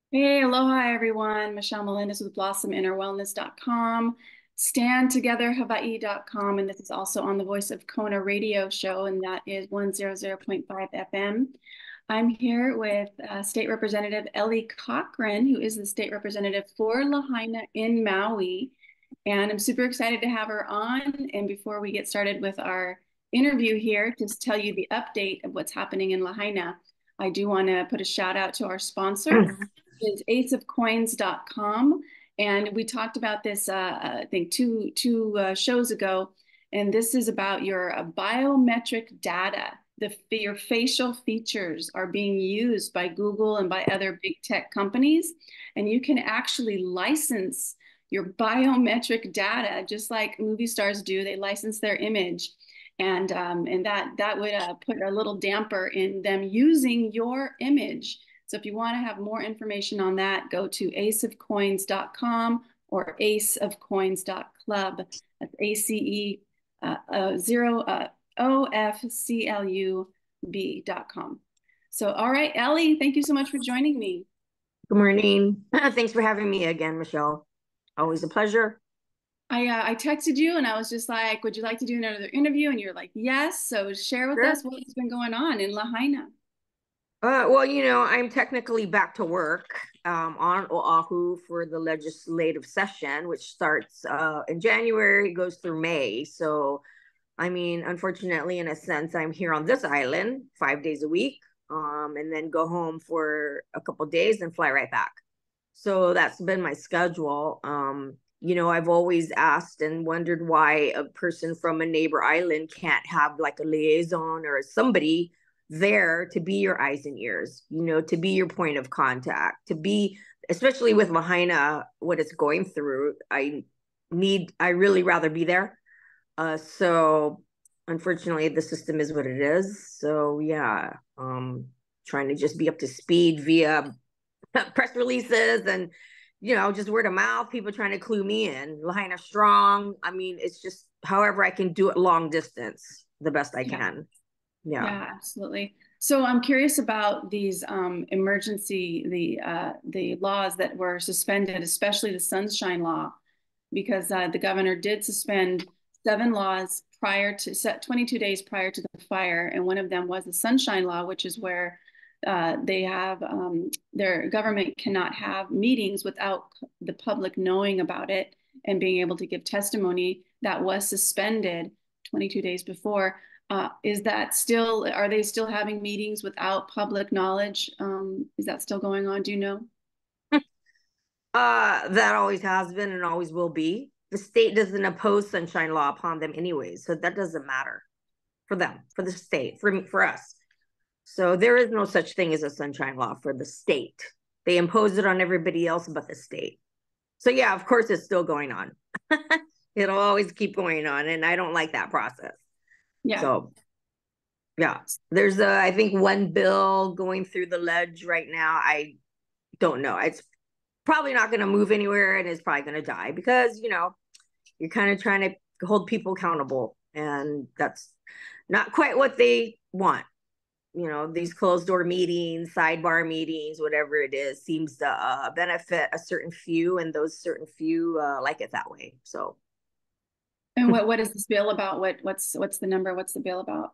Hey, aloha everyone. Michelle Melendez with blossominnerwellness.com, standtogetherhawaii.com, and this is also on the Voice of Kona radio show, and that is 100.5 FM. I'm here with State Representative Elle Cochran, who is the state representative for Lahaina in Maui. And I'm super excited to have her on. And before we get started with our interview here, just tell you the update of what's happening in Lahaina, I do want to put a shout out to our sponsor is aceofcoins.com. And we talked about this, I think, two shows ago. And this is about your biometric data. Your facial features are being used by Google and by other big tech companies. And you can actually license your biometric data, just like movie stars do. They license their image. And that would put a little damper in them using your image. So if you want to have more information on that, go to aceofcoins.com or aceofcoins.club. That's ACE 0OFCLUB.com. So, all right, Elle, thank you so much for joining me. Good morning. Thanks for having me again, Michelle. Always a pleasure. I texted you and I was just like, would you like to do another interview? And you're like, yes. So share with Sure. us what's been going on in Lahaina. Well, I'm technically back to work on Oahu for the legislative session, which starts in January, goes through May. So, unfortunately, in a sense, I'm here on this island 5 days a week, and then go home for a couple days and fly right back. So that's been my schedule. I've always asked and wondered why a person from a neighbor island can't have like a liaison or somebody there to be your eyes and ears, to be your point of contact, to be, especially with Lahaina, what it's going through. I really rather be there. So unfortunately, the system is what it is. So yeah, trying to just be up to speed via press releases and just word of mouth, people trying to clue me in. Lahaina strong. It's just however I can do it long distance, the best I Yeah. can. Yeah. Yeah, absolutely. So I'm curious about these the laws that were suspended, especially the Sunshine Law, because the governor did suspend 7 laws prior to 22 days prior to the fire, and one of them was the Sunshine Law, which is where they have their government cannot have meetings without the public knowing about it and being able to give testimony. That was suspended 22 days before. Is that still, are they still having meetings without public knowledge? Is that still going on? Do you know? That always has been and always will be. The state doesn't oppose sunshine law upon them anyways, so that doesn't matter for them, for the state, for us. So there is no such thing as a sunshine law for the state. They impose it on everybody else but the state. So yeah, of course it's still going on. It'll always keep going on, and I don't like that process. Yeah. So yeah, there's I think one bill going through the ledge right now. I don't know. It's probably not going to move anywhere, and it's probably going to die because you're kind of trying to hold people accountable, and that's not quite what they want. These closed door meetings, sidebar meetings, whatever it is, seems to benefit a certain few, and those certain few like it that way. So, And what is this bill about? What's the number? What's the bill about?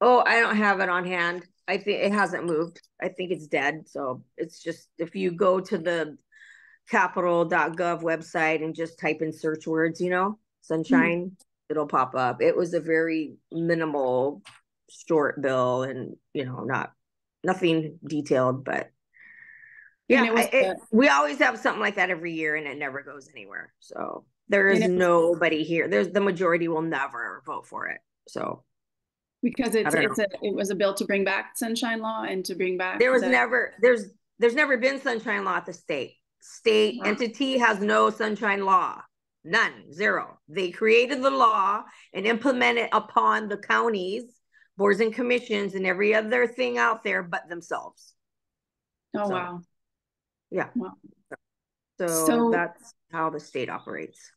oh, I don't have it on hand. I think it hasn't moved. I think it's dead. So it's just if you go to the capital.gov website and just type in search words, Mhm. sunshine, it'll pop up. It was a very minimal short bill and, not nothing detailed, but And yeah, it was we always have something like that every year and it never goes anywhere. So there and is it was nobody here. There's the majority will never vote for it. So because I don't know. it was a bill to bring back Sunshine Law and to bring back There was the never there's never been sunshine law at the state entity has no sunshine law, none, zero. They created the law and implemented upon the counties, boards and commissions, and every other thing out there but themselves. oh So wow. yeah, Wow. so So that's how the state operates.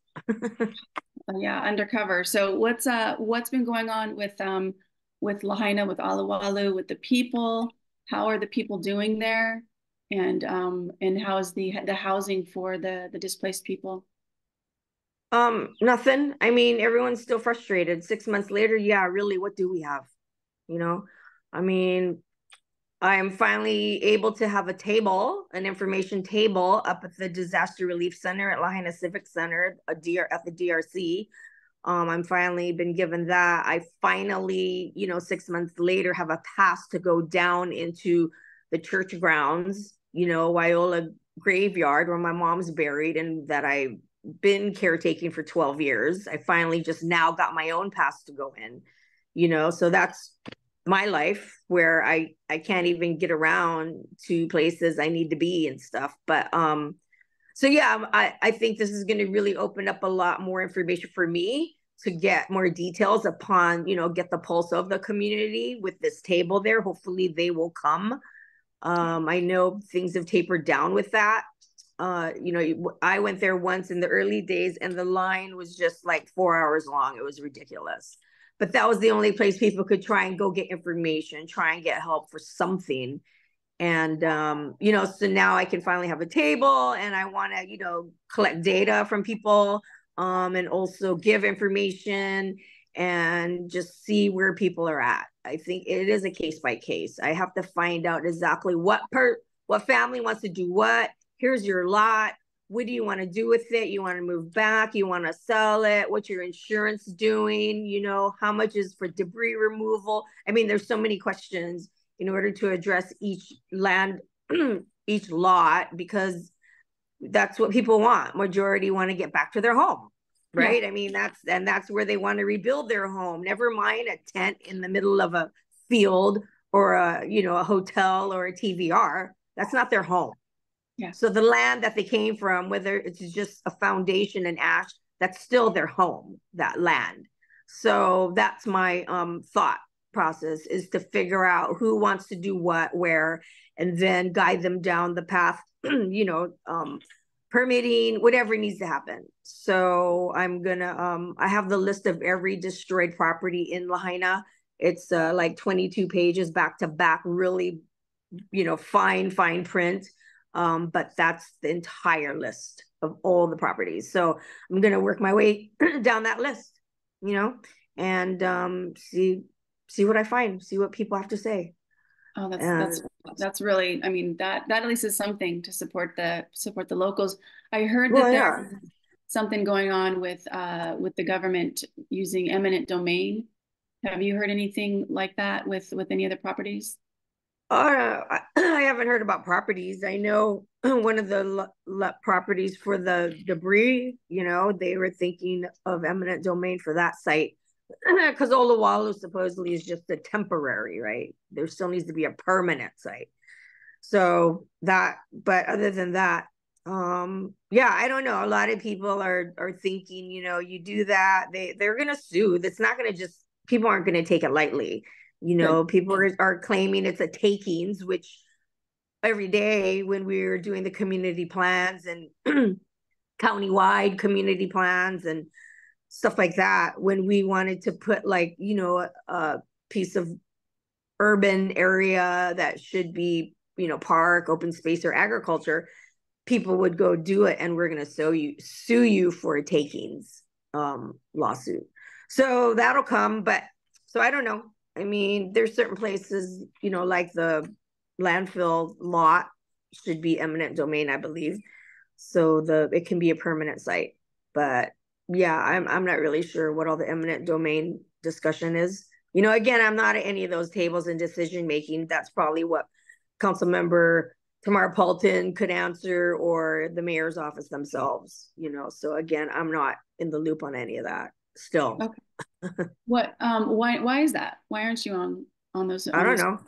yeah, undercover. So what's been going on with Lahaina, with Alawalu, with the people? How are the people doing there? And how's the housing for the displaced people? Nothing. I mean, everyone's still frustrated. 6 months later, yeah, really, what do we have? You know, I mean, I'm finally able to have a table, an information table up at the Disaster Relief Center at Lahaina Civic Center, at the DRC. I'm finally been given that. I finally, 6 months later, have a pass to go down into the church grounds, Wyola graveyard where my mom's buried and that I've been caretaking for 12 years. I finally just now got my own pass to go in, so that's my life where I can't even get around to places I need to be and stuff. But so yeah, I think this is going to really open up a lot more information for me to get more details upon, get the pulse of the community with this table there. Hopefully they will come. I know things have tapered down with that. I went there once in the early days and the line was just like 4 hours long. It was ridiculous. But that was the only place people could try and go get information, try and get help for something. And, so now I can finally have a table and I want to, collect data from people, and also give information and just see where people are at. I think it is a case by case. I have to find out exactly what family wants to do what. Here's your lot. What do you want to do with it? You want to move back? You want to sell it? What's your insurance doing? How much is for debris removal? I mean, there's so many questions in order to address each land, each lot, because that's what people want. Majority want to get back to their home, right? Yeah. I mean, that's where they want to rebuild their home. Never mind a tent in the middle of a field or a hotel or a TVR. That's not their home. Yeah. So the land that they came from, whether it's just a foundation and ash, that's still their home, that land. So that's my thought process, is to figure out who wants to do what, where, and then guide them down the path, permitting, whatever needs to happen. So I'm gonna, I have the list of every destroyed property in Lahaina. It's like 22 pages back to back, really, fine print. But that's the entire list of all the properties. So I'm going to work my way down that list, and see what I find, see what people have to say. Oh, that's really, I mean, that at least is something to support the locals. I heard that there's something going on with the government using eminent domain. Have you heard anything like that with any other properties? I haven't heard about properties. I know one of the properties for the debris, they were thinking of eminent domain for that site because Olawalu supposedly is just a temporary, right? There still needs to be a permanent site. So that, but other than that, yeah, I don't know. A lot of people are thinking, you do that, they're gonna sue. That's not gonna just, people aren't gonna take it lightly. People are claiming it's a takings, which every day when we're doing the community plans and countywide community plans and stuff like that, when we wanted to put like, a piece of urban area that should be, park, open space, or agriculture, people would go do it and we're going to sue you for a takings lawsuit. So that'll come. But so I don't know. I mean, there's certain places, like the landfill lot should be eminent domain, I believe. So it can be a permanent site. But yeah, I'm not really sure what all the eminent domain discussion is. Again, I'm not at any of those tables in decision making. That's probably what Council Member Tamara Paulton could answer, or the mayor's office themselves. So again, I'm not in the loop on any of that still. Okay. Why is that? Why aren't you on those? I don't know.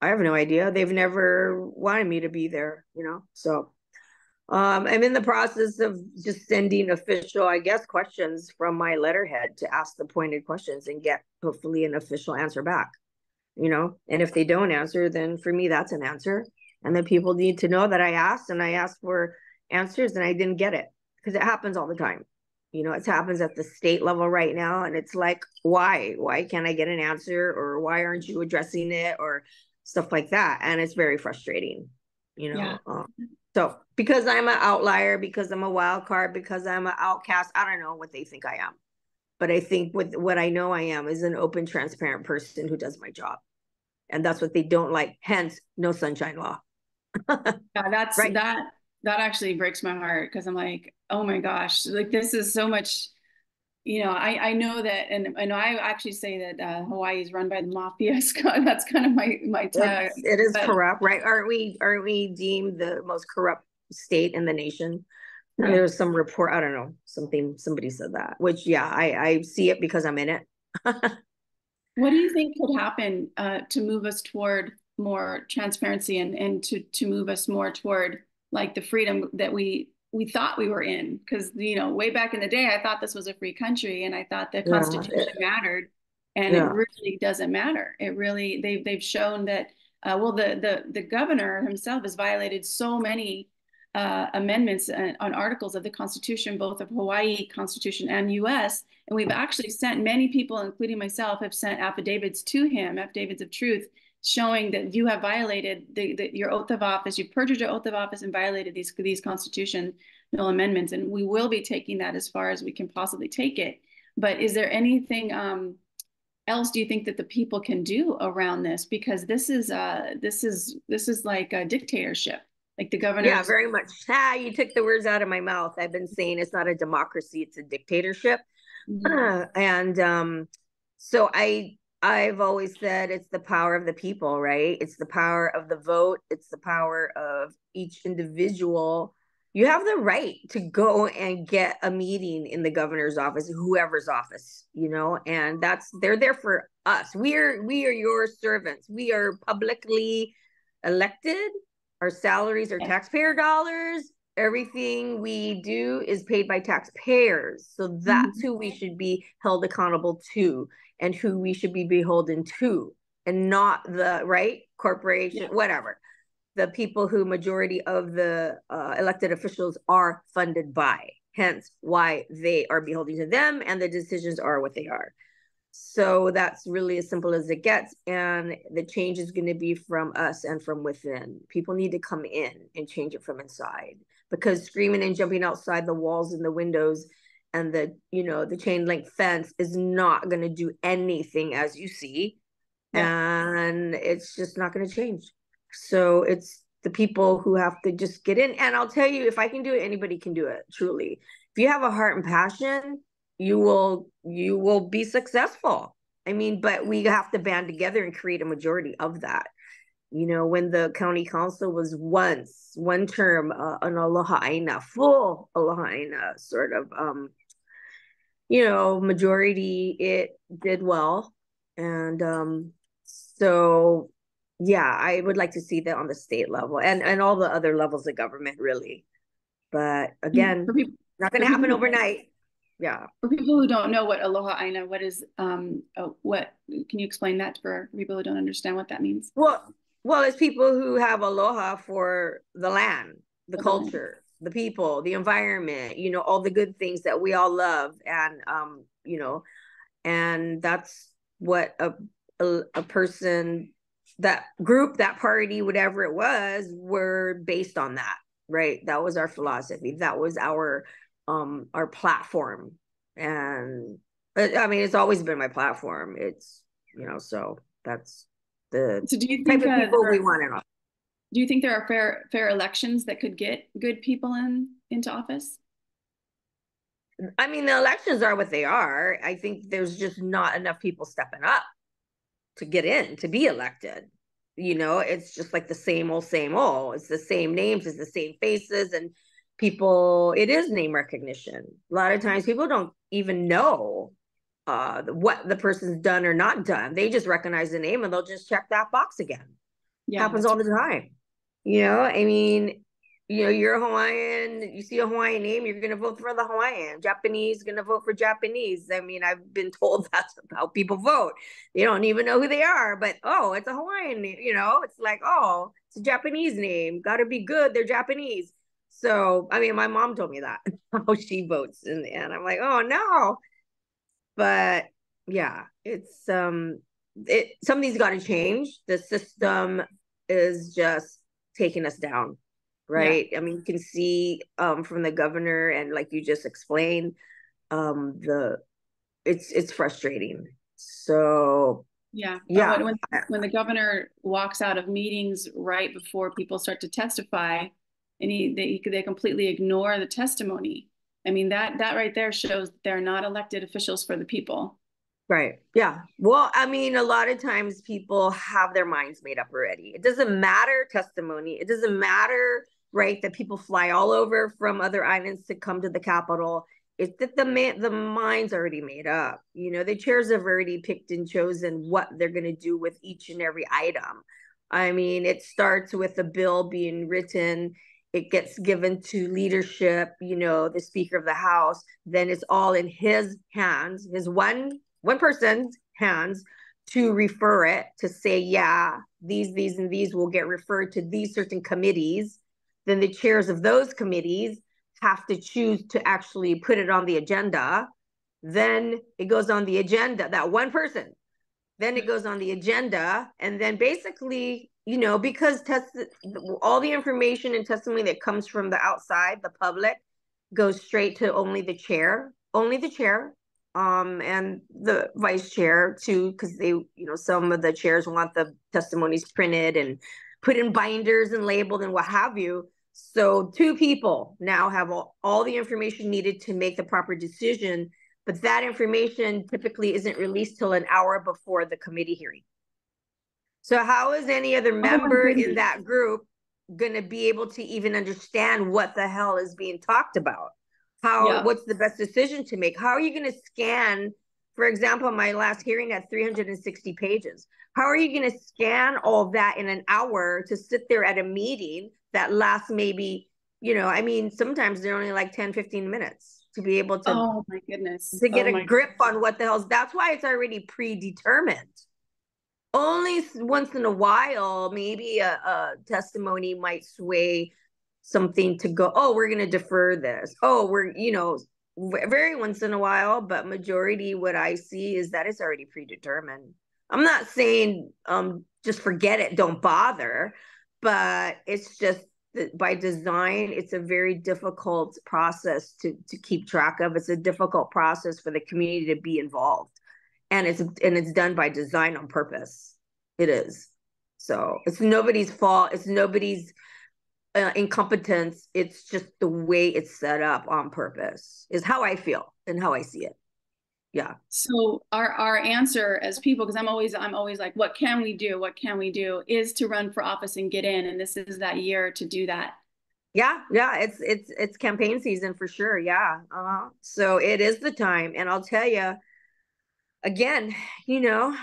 I have no idea. They've never wanted me to be there, so I'm in the process of just sending official, I guess, questions from my letterhead to ask the pointed questions and get hopefully an official answer back, and if they don't answer, then for me that's an answer, and then people need to know that I asked for answers and I didn't get it, because it happens all the time. It happens at the state level right now. And it's like, why can't I get an answer? Or why aren't you addressing it? Or stuff like that. And it's very frustrating. Yeah. So because I'm an outlier, because I'm a wild card, because I'm an outcast, I don't know what they think I am. But I think with what I know I am is an open, transparent person who does my job. And that's what they don't like. Hence, no sunshine law. Yeah, Right. that actually breaks my heart because I'm like, oh my gosh, like this is so much, I know that, and I actually say that Hawaii is run by the mafia. Scott, that's kind of my tag. It is But corrupt, right? Aren't we deemed the most corrupt state in the nation? And yeah, there was some report, I don't know, somebody said that, which yeah, I see it because I'm in it. what do you think could happen to move us toward more transparency and to move us more toward like the freedom that we thought we were in? Because way back in the day, I thought this was a free country, and I thought the Yeah, Constitution mattered, and it yeah, really doesn't matter. It really they've shown that well the governor himself has violated so many amendments on articles of the Constitution, both of Hawaii Constitution and U.S. And we've actually sent many people, including myself, have sent affidavits to him, affidavits of truth, showing that you have violated your oath of office, you perjured your oath of office and violated these constitutional amendments. And we will be taking that as far as we can possibly take it. But is there anything else do you think that the people can do around this? Because this is like a dictatorship. Like the yeah, governors. very much. You took the words out of my mouth. I've been saying it's not a democracy, it's a dictatorship. Mhm. And so I've always said it's the power of the people, right? It's the power of the vote, it's the power of each individual. You have the right to go and get a meeting in the governor's office, whoever's office, and they're there for us. We are your servants. We are publicly elected. Our salaries are taxpayer dollars. Everything we do is paid by taxpayers. So that's Mhm. who we should be held accountable to and who we should be beholden to, and not the right corporation, Yeah. whatever. The people who majority of the elected officials are funded by, hence why they are beholden to them and the decisions are what they are. So that's really as simple as it gets. And the change is going to be from us and from within. People need to come in and change it from inside, because screaming and jumping outside the walls and the windows and the chain link fence is not going to do anything, as you see. Yeah. And it's just not going to change. So it's the people who have to just get in. And I'll tell you, if I can do it, anybody can do it, truly. If you have a heart and passion, you will be successful. I mean, but we have to band together and create a majority of that. When the county council was once one term, an aloha aina, full aloha aina sort of majority, it did well. And so yeah, I would like to see that on the state level and all the other levels of government, really. But For again, people, not going for to people happen who overnight. Yeah. For people who don't know what aloha aina, what is what can you explain that for people who don't understand what that means? Well, it's people who have aloha for the land, the For the land. culture, the people, the environment, all the good things that we all love. And and that's what a person, that group, that party, whatever it was, were based on that, right? That was our philosophy. That was our platform. And I mean, it's always been my platform. So that's the So do you type think of people we want in office. there are fair elections that could get good people into office? I mean, the elections are what they are. I think there's just not enough people stepping up to get in to be elected. It's just like the same old, same old. It's the same names, it's the same faces, and people, it is name recognition. A lot of times people don't even know what the person's done or not done. They just recognize the name and they'll just check that box again. Yeah, Happens that's all the time. I mean, you're a Hawaiian, you see a Hawaiian name, you're gonna vote for the Hawaiian. Japanese gonna vote for Japanese. I mean, I've been told that's how people vote. They don't even know who they are, but oh, it's a Hawaiian name, it's like, oh, it's a Japanese name, gotta be good, they're Japanese. So I mean, my mom told me that how she votes, and I'm like, oh no. But yeah, something's got to change. The system is just taking us down, Yeah. right? I mean, you can see from the governor and like you just explained, the it's frustrating. So Yeah. yeah, When the governor walks out of meetings right before people start to testify, and they completely ignore the testimony. I mean, that right there shows they're not elected officials for the people. right. Yeah. Well, I mean, a lot of times people have their minds made up already. It doesn't matter testimony. It doesn't matter, right, that people fly all over from other islands to come to the capital. It's that the mind's already made up. You know, the chairs have already picked and chosen what they're going to do with each and every item. I mean, it starts with the bill being written. It gets given to leadership, you know, the Speaker of the House. Then it's all in his hands, his one person's hands to refer it to say, yeah, these, and these will get referred to these certain committees. Then the chairs of those committees have to choose to actually put it on the agenda. Then it goes on the agenda, that one person. Then it goes on the agenda. And then basically, you know, because all the information and testimony that comes from the outside, the public, goes straight to only the chair, and the vice chair too, because they, you know, some of the chairs want the testimonies printed and put in binders and labeled and what have you. So two people now have all the information needed to make the proper decision, but that information typically isn't released till an hour before the committee hearing. So how is any other Oh my member in goodness. that group going to be able to even understand what the hell is being talked about? Yeah. What's the best decision to make? How are you going to scan, for example, my last hearing had 360 pages. How are you going to scan all that in an hour to sit there at a meeting that lasts maybe, you know, I mean, sometimes they're only like 10, 15 minutes to be able Oh my goodness. to get Oh a my. grip on what the hell's, that's why it's already predetermined. Only once in a while, maybe a testimony might sway something to go, oh, we're going to defer this. Oh, we're, you know, very once in a while, but majority what I see is that it's already predetermined. I'm not saying just forget it, don't bother, but it's just that by design, it's a very difficult process to keep track of. It's a difficult process for the community to be involved, and it's done by design on purpose. It is. So it's nobody's fault. It's nobody's incompetence. It's just the way it's set up on purpose is how I feel and how I see it. Yeah. So our answer as people, because I'm always like, what can we do? What can we do? Is to run for office and get in. And this is that year to do that. Yeah, yeah, it's campaign season for sure. Yeah. So it is the time. And I'll tell you, again, you know,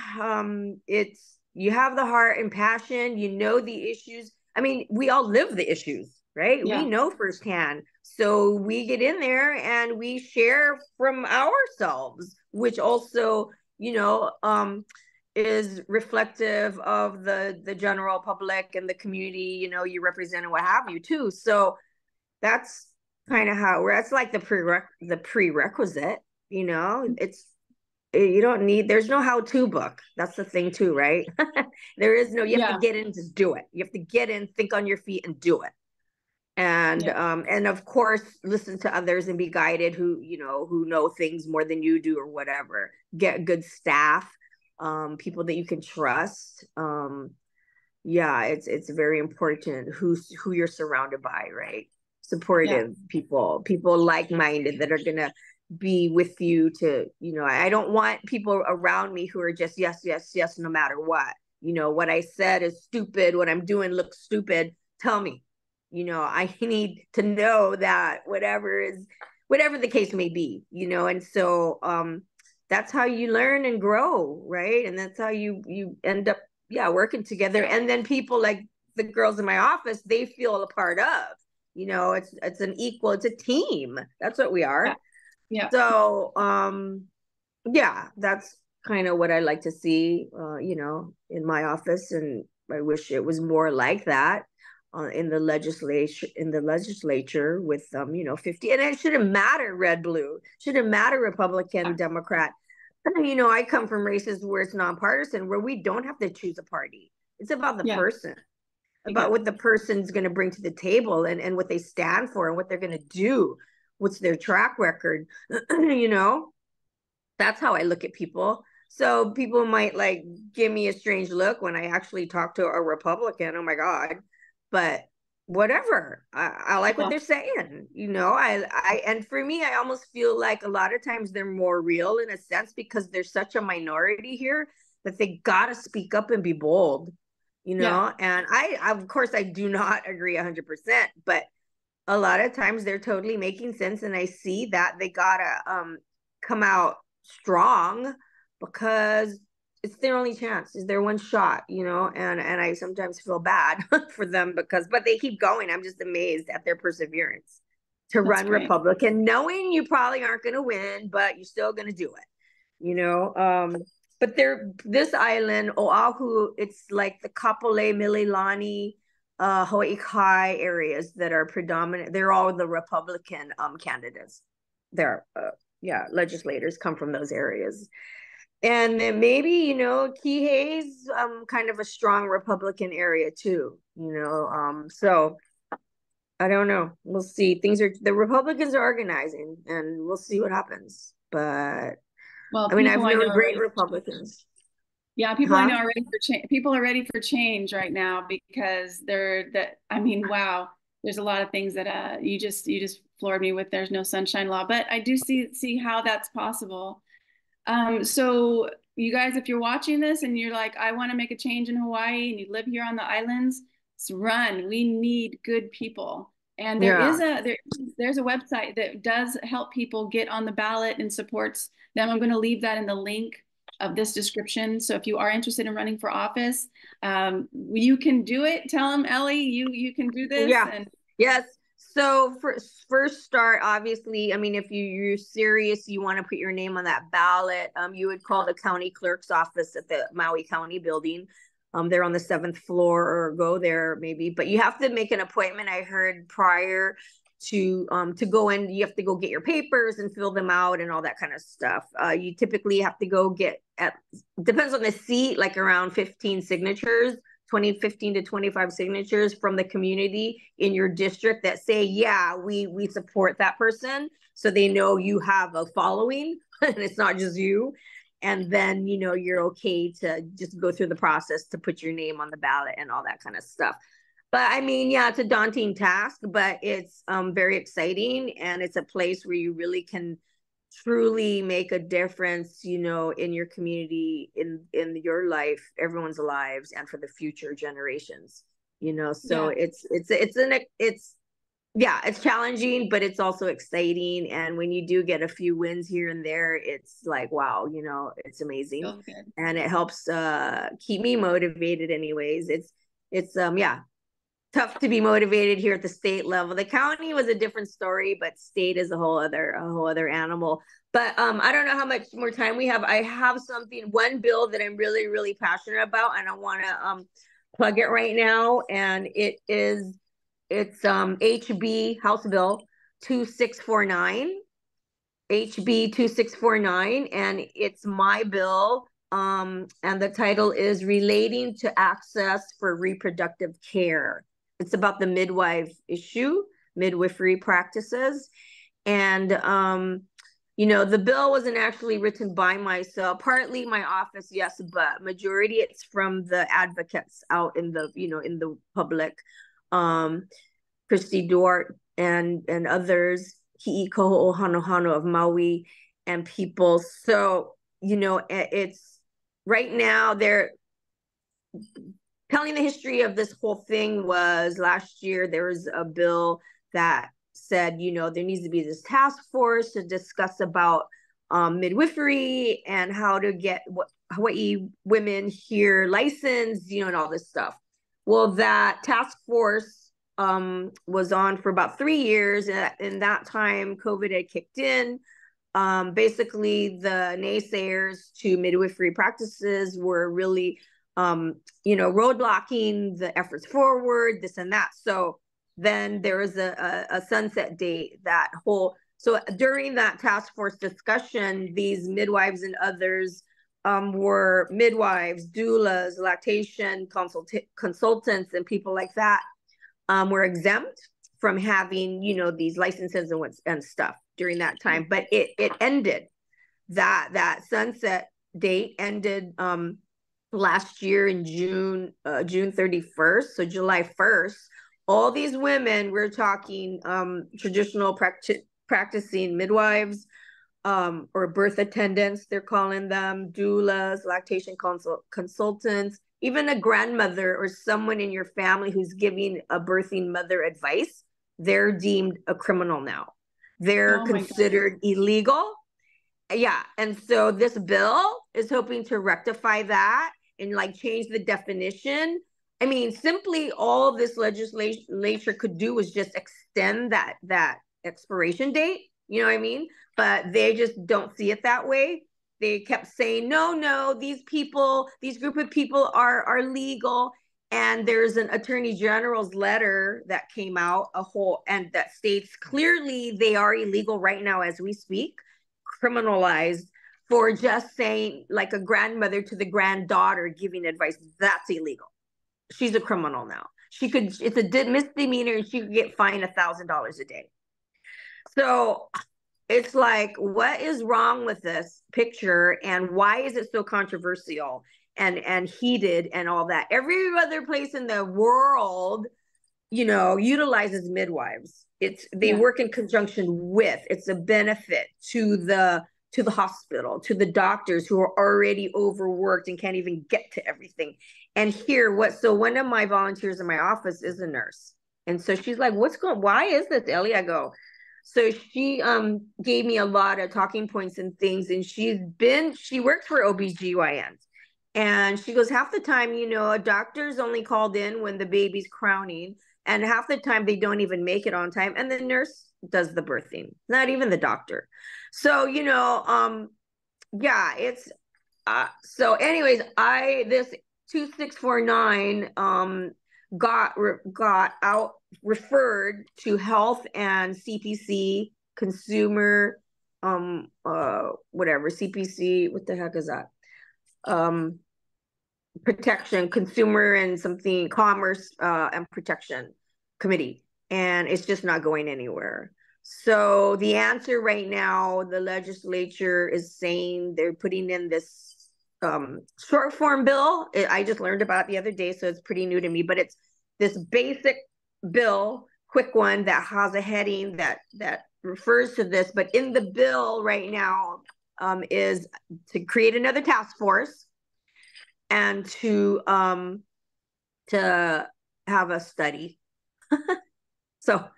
it's, you have the heart and passion, you know, the issues. I mean, we all live the issues, right? We Yeah. know firsthand. So we get in there and we share from ourselves, which also, you know, is reflective of the general public and the community, you know, you represent and what have you too. So that's kind of how that's like the prerequisite, you know, it's, you don't need, there's no how-to book. That's the thing too, right? There is no, you have to Yeah. get in, just do it. You have to get in, think on your feet and do it. Yeah. And of course, listen to others and be guided who, you know, who know things more than you do or whatever. Get good staff, people that you can trust. Yeah, it's very important who you're surrounded by, right? Yeah. Supportive people like-minded that are gonna be with you to, you know, I don't want people around me who are just yes, yes, yes, no matter what. You know, what I said is stupid, what I'm doing looks stupid. Tell me. You know, I need to know that whatever the case may be, you know, and so that's how you learn and grow, right? And that's how you end up, yeah, working together. And then people like the girls in my office, they feel a part of, you know, it's an equal, it's a team. That's what we Yeah. are. Yeah. So yeah, that's kind of what I like to see, you know, in my office, and I wish it was more like that in the legislature with you know, 50, and it shouldn't matter red blue, shouldn't matter Republican, Yeah. Democrat. You know, I come from races where it's nonpartisan, where we don't have to choose a party. It's about the Yeah. person. about what the person's going to bring to the table and what they stand for and what they're going to do. What's their track record? You know, that's how I look at people. So people might like give me a strange look when I actually talk to a Republican. Oh my God. But whatever. I like what they're saying. You know, and for me, I almost feel like a lot of times they're more real in a sense because there's such a minority here that they gotta speak up and be bold, you know. And I of course I do not agree 100%, but a lot of times they're totally making sense, and I see that they gotta come out strong because it's their only chance, is their one shot, you know. And I sometimes feel bad for them because, but they keep going. I'm just amazed at their perseverance to run Republican, knowing you probably aren't going to win, but you're still going to do it, you know. But this island, Oahu, it's like the Kapolei, Mililani, Hawaii Kai areas that are predominant. They're all the Republican candidates. They're legislators come from those areas. And then maybe, you know, Kihei's kind of a strong Republican area too, you know. So I don't know. We'll see. The Republicans are organizing and we'll see what happens. But I mean, I've known great Republicans. Yeah, people I know are ready for change. People are ready for change right now because I mean, wow, there's a lot of things that you just floored me with. There's no sunshine law, but I do see how that's possible. So you guys, if you're watching this and you're like, I want to make a change in Hawaii and you live here on the islands, run. We need good people. And there's a website that does help people get on the ballot and supports them. I'm going to leave that in the link of this description. So if you are interested in running for office, you can do it. Tell them, Ellie, you can do this. Yes. So first start, obviously, I mean, if you're serious, you want to put your name on that ballot, you would call the county clerk's office at the Maui County building. They're on the 7th floor, or go there maybe, but you have to make an appointment. I heard prior to go in, you have to go get your papers and fill them out and all that kind of stuff. You typically have to go depends on the seat, like around 15 signatures. 15 to 25 signatures from the community in your district that say, yeah, we support that person. So they know you have a following and it's not just you. And then, you know, you're okay to just go through the process to put your name on the ballot and all that kind of stuff. But I mean, yeah, it's a daunting task, but it's very exciting. And it's a place where you really can truly make a difference, you know, in your community, in your life, everyone's lives, and for the future generations, you know. So it's challenging, but it's also exciting. And when you do get a few wins here and there, it's like, wow, you know, it's amazing. And it helps keep me motivated anyways. It's tough to be motivated here at the state level. The county was a different story, but state is a whole other animal. But I don't know how much more time we have. I have one bill that I'm really, really passionate about, and I want to plug it right now. And it's HB House Bill 2649, HB 2649, and it's my bill. And the title is Relating to Access for Reproductive Care. It's about the midwife issue, midwifery practices. And, you know, the bill wasn't actually written by myself, partly my office, yes, but majority it's from the advocates out in the, you know, in the public, Christy Duarte and others, Ki'i Hanohano of Maui and people. So, you know, it's right now they're telling the history of this whole thing. Was last year there was a bill that said, you know, there needs to be this task force to discuss about midwifery and how to get Hawaii women here licensed, you know, and all this stuff. Well, that task force was on for about 3 years. In that time, COVID had kicked in. Basically, the naysayers to midwifery practices were really you know, roadblocking the efforts forward, this and that. So then there was a sunset date, so during that task force discussion, these midwives and others were midwives, doulas, lactation consultants, and people like that were exempt from having, you know, these licenses and stuff during that time. But it ended. That sunset date ended last year in June 31st. So July 1st, all these women, we're talking traditional practicing midwives, or birth attendants, they're calling them, doulas, lactation consultants, even a grandmother or someone in your family who's giving a birthing mother advice, they're deemed a criminal now. They're considered illegal. Yeah. And so this bill is hoping to rectify that and like change the definition. I mean, simply all this legislature could do was just extend that expiration date. You know what I mean? But they just don't see it that way. They kept saying, no, these group of people are legal. And there's an attorney general's letter that came out and that states clearly they are illegal right now as we speak, criminalized for just saying, like, a grandmother to the granddaughter giving advice. That's illegal. She's a criminal now. It's a misdemeanor and she could get fined $1,000 a day. So it's like, what is wrong with this picture and why is it so controversial and heated and all that? Every other place in the world, you know, utilizes midwives. They work in conjunction with, it's a benefit to the hospital, to the doctors who are already overworked and can't even get to everything. And so one of my volunteers in my office is a nurse. And so she's like, why is this, Ellie? I go, so she gave me a lot of talking points and things. And she works for OBGYNs. And she goes, half the time, you know, a doctor's only called in when the baby's crowning. And half the time they don't even make it on time. And the nurse does the birthing, not even the doctor. So, you know, yeah, it's, so anyways, this 2649 got referred to health and CPC, consumer, whatever, CPC, what the heck is that? Protection, consumer and something, commerce and protection committee. And it's just not going anywhere. So the answer right now, the legislature is saying they're putting in this short form bill. I just learned about it the other day, so it's pretty new to me, but it's this basic bill, quick one that has a heading that refers to this. But in the bill right now is to create another task force and to have a study. So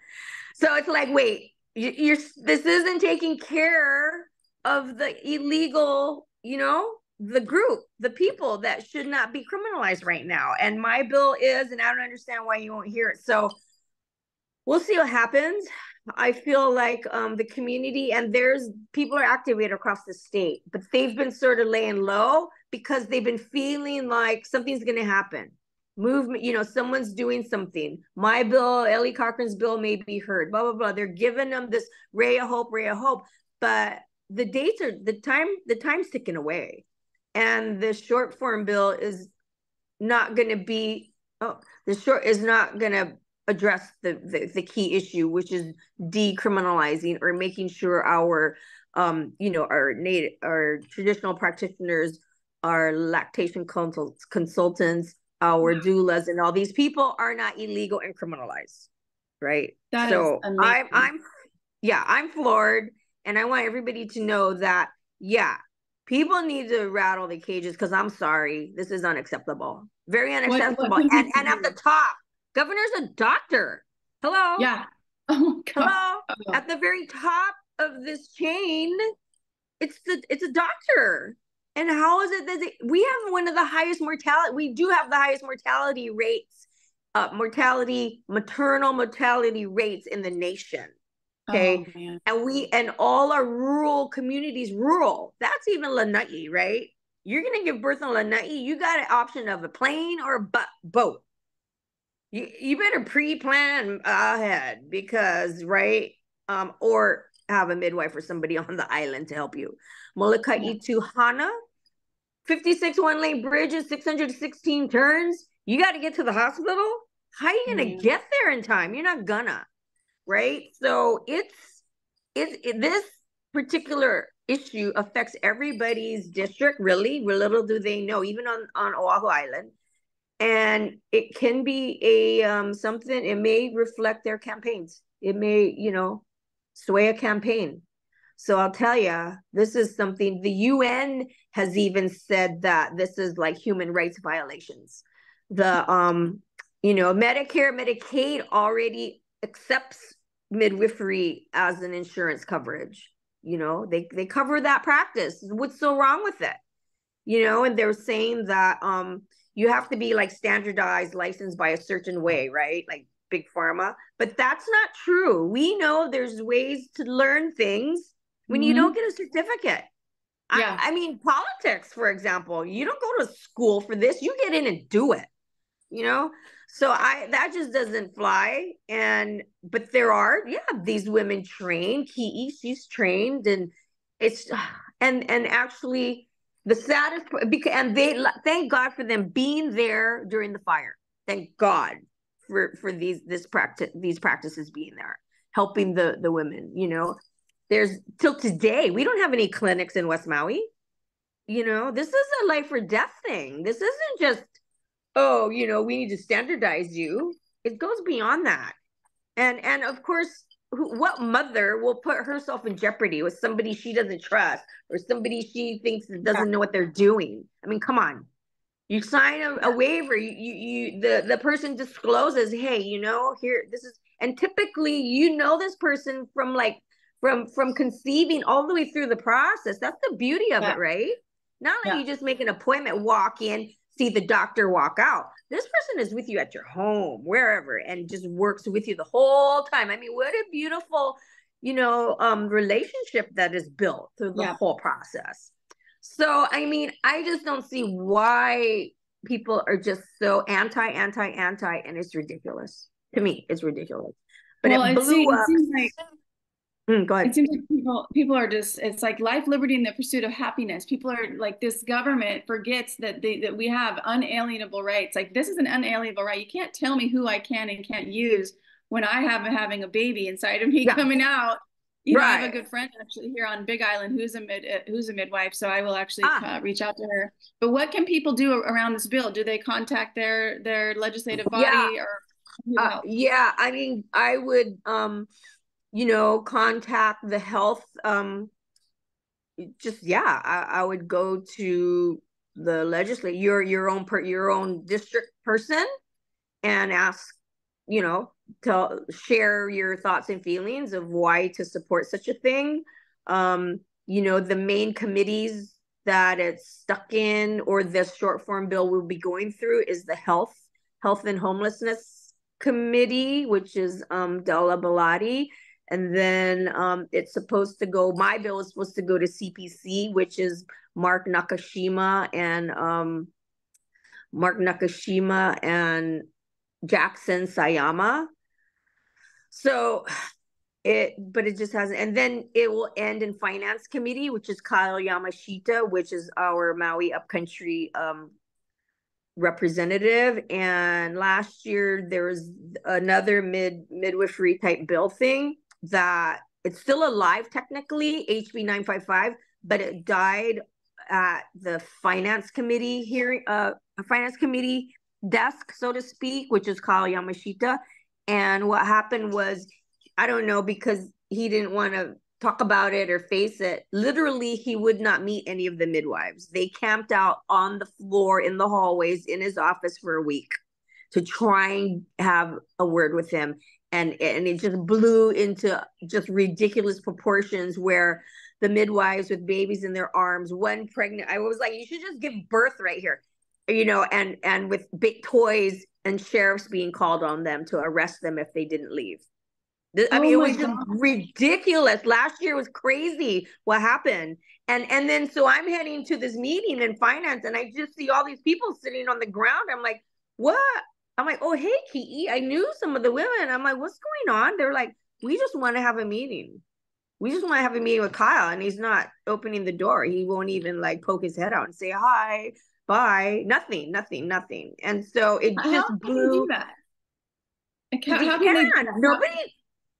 it's like, wait, this isn't taking care of the illegal, you know, the group, the people that should not be criminalized right now. And my bill is, and I don't understand why you won't hear it. So we'll see what happens. I feel like the community, and there's people are activated across the state, but they've been sort of laying low because they've been feeling like something's going to happen. Movement, you know, someone's doing something. My bill, Elle Cochran's bill may be heard, blah, blah, blah. They're giving them this ray of hope. But the time's ticking away. And the short form bill is not going to be, is not going to address the key issue, which is decriminalizing or making sure our, you know, our traditional practitioners, our lactation consultants, our doulas, and all these people are not illegal and criminalized, right? So I'm floored, and I want everybody to know that, yeah, people need to rattle the cages, because I'm sorry, this is unacceptable, very unacceptable. What and at the top, governor's a doctor. Hello. Yeah. Oh my God. Hello. Oh. At the very top of this chain, it's a doctor. And how is it that we have one of the highest mortality? We do have the highest mortality rates, maternal mortality rates in the nation. Okay. Oh, and all our rural communities, that's even Lanai, right? You're going to give birth on Lanai, you got an option of a plane or a boat. You better pre-plan ahead, because, right? Or have a midwife or somebody on the island to help you. Molokai Itu Hana, 56 one-lane bridges, 616 turns. You got to get to the hospital. How are you going to get there in time? You're not gonna, right? So this particular issue affects everybody's district, really. Little do they know, even on Oahu Island. And it can be a something, it may reflect their campaigns. It may, sway a campaign. So I'll tell you, this is something the UN has even said that this is like human rights violations. The Medicare, Medicaid already accepts midwifery as an insurance coverage. They cover that practice. What's so wrong with it? And they're saying that you have to be like standardized, licensed by a certain way, right? Like big pharma. But that's not true. We know there's ways to learn things when you don't get a certificate. Yeah. I mean, politics, for example, you don't go to school for this. You get in and do it, So that just doesn't fly. But there are, these women trained. Ki'i, she's trained, and it's and actually the saddest, and they thank God for them being there during the fire. Thank God for these practices being there, helping the women. There's till today we don't have any clinics in West Maui. This is a life or death thing. This isn't just, oh, we need to standardize you. It goes beyond that. And of course, what mother will put herself in jeopardy with somebody she doesn't trust or somebody she thinks doesn't know what they're doing? I mean, come on. You sign a waiver, the person discloses, hey, here, this is, and typically, this person from from conceiving all the way through the process. That's the beauty of it, right? Not like you just make an appointment, walk in, see the doctor, walk out. This person is with you at your home, wherever, and just works with you the whole time. I mean, what a beautiful, relationship that is built through the whole process. So, I mean, I just don't see why people are just so anti, and it's ridiculous. To me, it's ridiculous. But it blew up. It seems like go ahead. It seems like people are just, it's like life, liberty, and the pursuit of happiness. People are like, this government forgets that that we have unalienable rights. Like, this is an unalienable right. You can't tell me who I can and can't use when I have having a baby inside of me coming out. I have a good friend actually here on Big Island who's a midwife, so I will actually reach out to her. But what can people do around this bill? Do they contact their legislative body or? I mean, I would contact the health. I would go to the legislature, your own district person, and ask, to share your thoughts and feelings of why to support such a thing. The main committees that it's stuck in, or the short form bill will be going through, is the health and homelessness committee, which is Della Bellotti. And then it's supposed to go, my bill is supposed to go to CPC, which is Mark Nakashima and Jackson Sayama. So but it just hasn't. And then it will end in finance committee, which is Kyle Yamashita, which is our Maui Upcountry representative. And last year there was another midwifery type bill thing that it's still alive technically, HB 955, but it died at the finance committee hearing, finance committee desk, so to speak, which is Kyle Yamashita. And what happened was, I don't know, because he didn't want to talk about it or face it. Literally, he would not meet any of the midwives. They camped out on the floor in the hallways in his office for a week to try and have a word with him. And it just blew into just ridiculous proportions, where the midwives with babies in their arms, one pregnant, I was like, you should just give birth right here, and with big toys, and sheriffs being called on them to arrest them if they didn't leave. I mean, it was just ridiculous. Last year was crazy what happened. And then, so I'm heading to this meeting in finance, and I just see all these people sitting on the ground. I'm like, what? I'm like, oh, hey, Ki'i. I knew some of the women. I'm like, what's going on? They're like, we just want to have a meeting. we just want to have a meeting with Kyle, and he's not opening the door. He won't even like poke his head out and say hi, bye, nothing. And so it How just can they do blew. that? Like, They how can they do can. that? Nobody,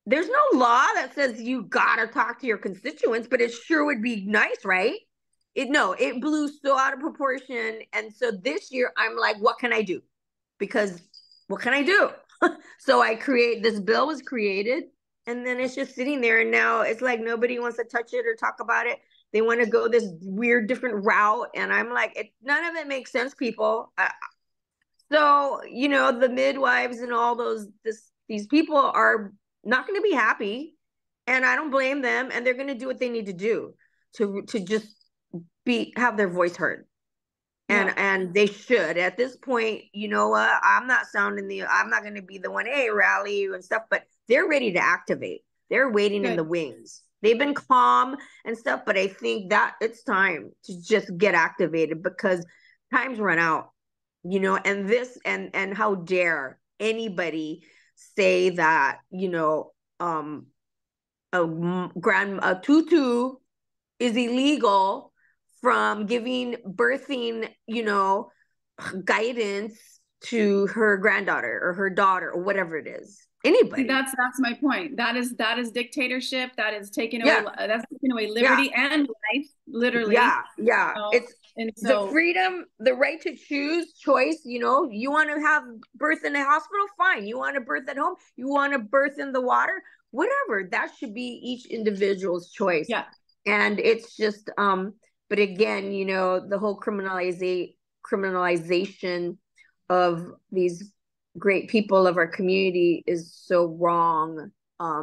there's no law that says you gotta talk to your constituents, but it sure would be nice, right? It blew so out of proportion. And so this year I'm like, what can I do? Because what can I do? So this bill was created, and then it's just sitting there, and now it's like nobody wants to touch it or talk about it. They want to go this weird different route, and I'm like, none of it makes sense, people. So, the midwives and all these people are not going to be happy, and I don't blame them, and they're going to do what they need to do to just have their voice heard. And they should. At this point, you know what? I'm not going to be the one, hey, rally you and stuff, but they're ready to activate. They're waiting in the wings. They've been calm and stuff, but I think that it's time to just get activated because time's run out, and how dare anybody say that, a tutu is illegal from giving birthing, guidance to her granddaughter or her daughter or whatever it is. Anybody. That's my point. That is dictatorship. That is taking away. Yeah. That's taking away liberty and life, literally. Yeah. It's so the freedom, the right to choose, choice. You want to have birth in a hospital, fine. You want to birth at home, you want to birth in the water, whatever. That should be each individual's choice. Yeah. And it's just, but again, the whole criminalization of these great people of our community is so wrong. I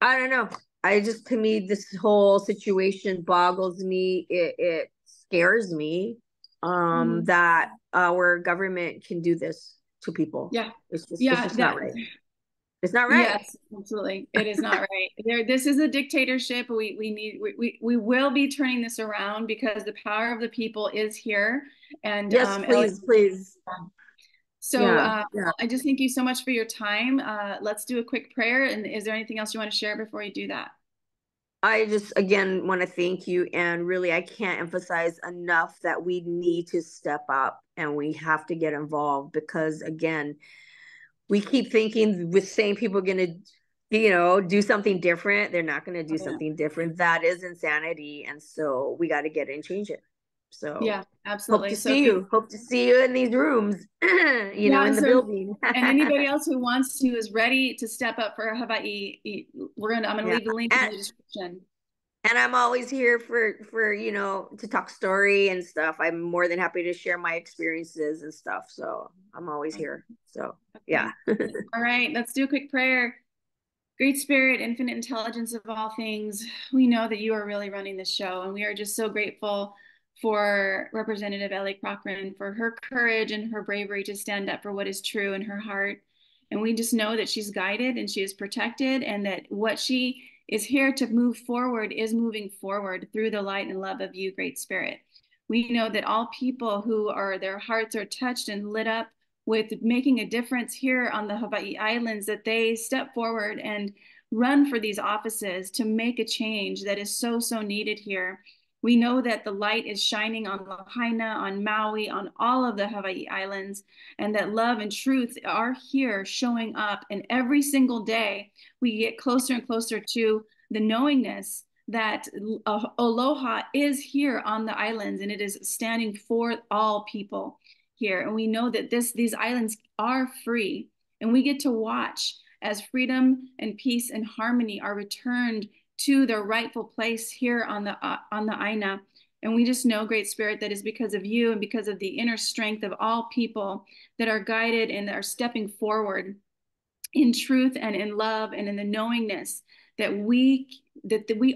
don't know. To me, this whole situation boggles me. It scares me that our government can do this to people. Yeah. It's just not right. It's not right. Yes, absolutely. It is not right. This is a dictatorship. We will be turning this around because the power of the people is here. And yes, please. So I just thank you so much for your time. Let's do a quick prayer. And is there anything else you want to share before you do that? I just, again, want to thank you. And really, I can't emphasize enough that we need to step up and we have to get involved because, again, we keep thinking with same people going to, do something different. They're not going to do something different. That is insanity. And so we got to get in and change it. So yeah, absolutely. Hope to see you in these rooms, in the building. And anybody else who is ready to step up for Hawaii, I'm gonna leave the link in the description. And I'm always here for to talk story and stuff. I'm more than happy to share my experiences and stuff. So I'm always here. So yeah. All right, let's do a quick prayer. Great Spirit, infinite intelligence of all things, we know that you are really running this show, and we are just so grateful for Representative Elle Cochran, for her courage and her bravery to stand up for what is true in her heart. And we just know that she's guided and she is protected, and that what she is here to move forward is moving forward through the light and love of you, Great Spirit. We know that all people their hearts are touched and lit up with making a difference here on the Hawaii Islands, that they step forward and run for these offices to make a change that is so, so needed here. We know that the light is shining on Lahaina, on Maui, on all of the Hawaii Islands, and that love and truth are here showing up. And every single day, we get closer and closer to the knowingness that aloha is here on the islands, and it is standing for all people here. And we know that these islands are free, and we get to watch as freedom and peace and harmony are returned to their rightful place here on the Aina. And we just know, Great Spirit, that is because of you and because of the inner strength of all people that are guided and are stepping forward in truth and in love and in the knowingness that we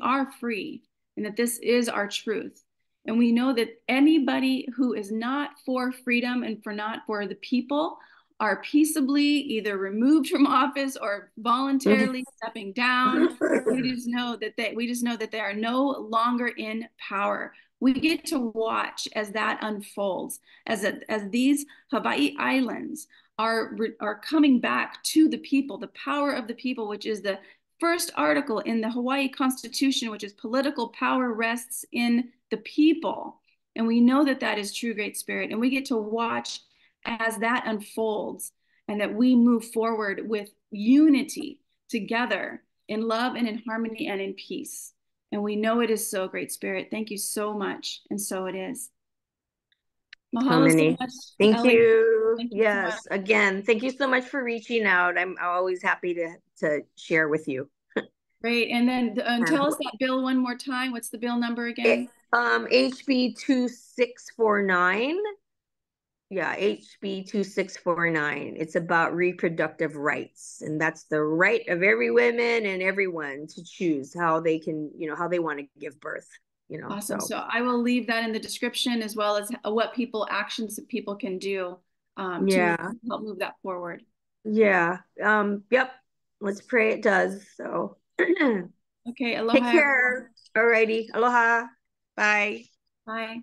are free and that this is our truth. And we know that anybody who is not for freedom and not for the people are peaceably either removed from office or voluntarily stepping down. We just know that they are no longer in power. We get to watch as that unfolds, as these Hawaii Islands are coming back to the people, the power of the people, which is the first article in the Hawaii Constitution, which is political power rests in the people. And we know that that is true, Great Spirit. And we get to watch as that unfolds and that we move forward with unity together in love and in harmony and in peace. And we know it is so, Great Spirit. Thank you so much. And so it is. Mahalo so Harmony. much, Thank Ellie. you. Thank you so much. Yes. Again, thank you so much for reaching out. I'm always happy to share with you. Great. And then And tell us that bill one more time. What's the bill number it, again? HB 2649. Yeah, HB 2649. It's about reproductive rights. And that's the right of every woman and everyone to choose how they can, how they want to give birth, Awesome. so So I will leave that in the description as well as what actions that people can do to yeah. help move that forward. Yeah. Yep. Let's pray it does. So Okay. take Aloha, everyone. care. Alrighty. Aloha. Bye. Bye.